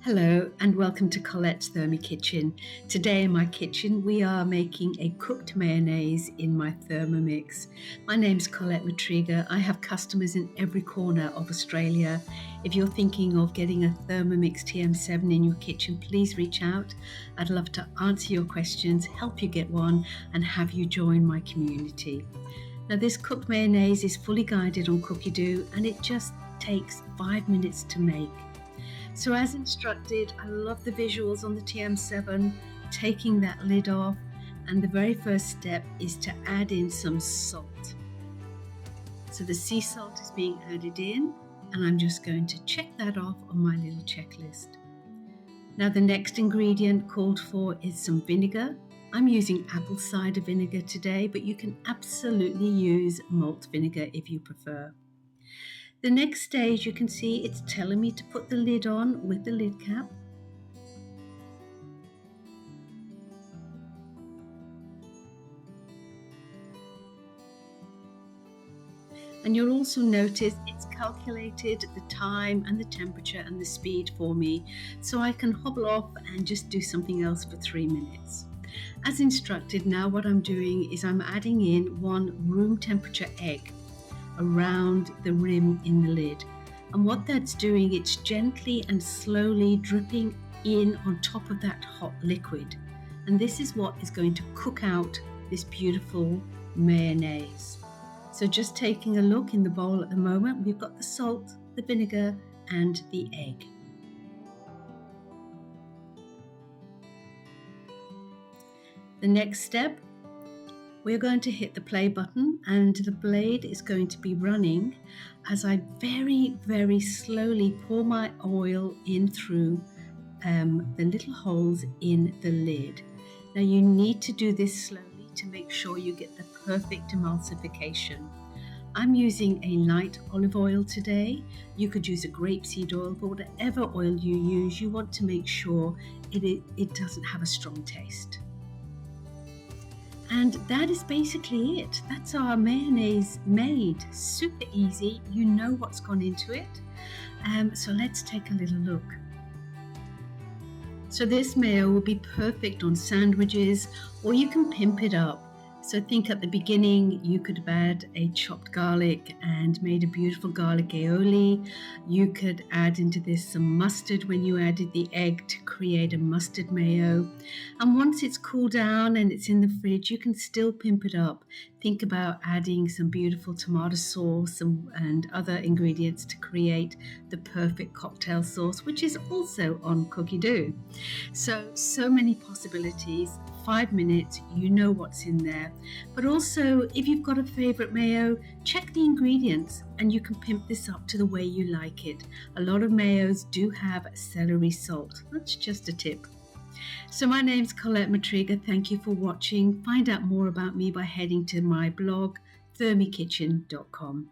Hello and welcome to Colette's Thermi Kitchen. Today in my kitchen we are making a cooked mayonnaise in my Thermomix. My name's Colette Matriga. I have customers in every corner of Australia. If you're thinking of getting a Thermomix TM7 in your kitchen, please reach out. I'd love to answer your questions, help you get one and have you join my community. Now this cooked mayonnaise is fully guided on Cookie Dough and it just takes 5 minutes to make. So as instructed, I love the visuals on the TM7, taking that lid off, and the very first step is to add in some salt. So the sea salt is being added in, and I'm just going to check that off on my little checklist. Now the next ingredient called for is some vinegar. I'm using apple cider vinegar today, but you can absolutely use malt vinegar if you prefer. The next stage, you can see it's telling me to put the lid on with the lid cap. And you'll also notice it's calculated the time and the temperature and the speed for me, so I can hobble off and just do something else for 3 minutes. As instructed, now what I'm doing is I'm adding in 1 room temperature egg around the rim in the lid, and what that's doing, it's gently and slowly dripping in on top of that hot liquid, and this is what is going to cook out this beautiful mayonnaise. So just taking a look in the bowl at the moment, we've got the salt, the vinegar and the egg. The next step, we're going to hit the play button and the blade is going to be running as I very slowly pour my oil in through the little holes in the lid. Now you need to do this slowly to make sure you get the perfect emulsification. I'm using a light olive oil today. You could use a grapeseed oil, but whatever oil you use, you want to make sure it doesn't have a strong taste. And that is basically it. That's our mayonnaise made. Super easy. You know what's gone into it. So let's take a little look. So this mayo will be perfect on sandwiches, or you can pimp it up. So think at the beginning you could have had a chopped garlic and made a beautiful garlic aioli. You could add into this some mustard when you added the egg to create a mustard mayo. And once it's cooled down and it's in the fridge, you can still pimp it up. Think about adding some beautiful tomato sauce and other ingredients to create the perfect cocktail sauce, which is also on Cookie Dough. So many possibilities. 5 minutes, you know what's in there. But also, if you've got a favorite mayo, check the ingredients and you can pimp this up to the way you like it. A lot of mayos do have celery salt. That's just a tip. So my name's Colette Matriga. Thank you for watching. Find out more about me by heading to my blog, thermikitchen.com.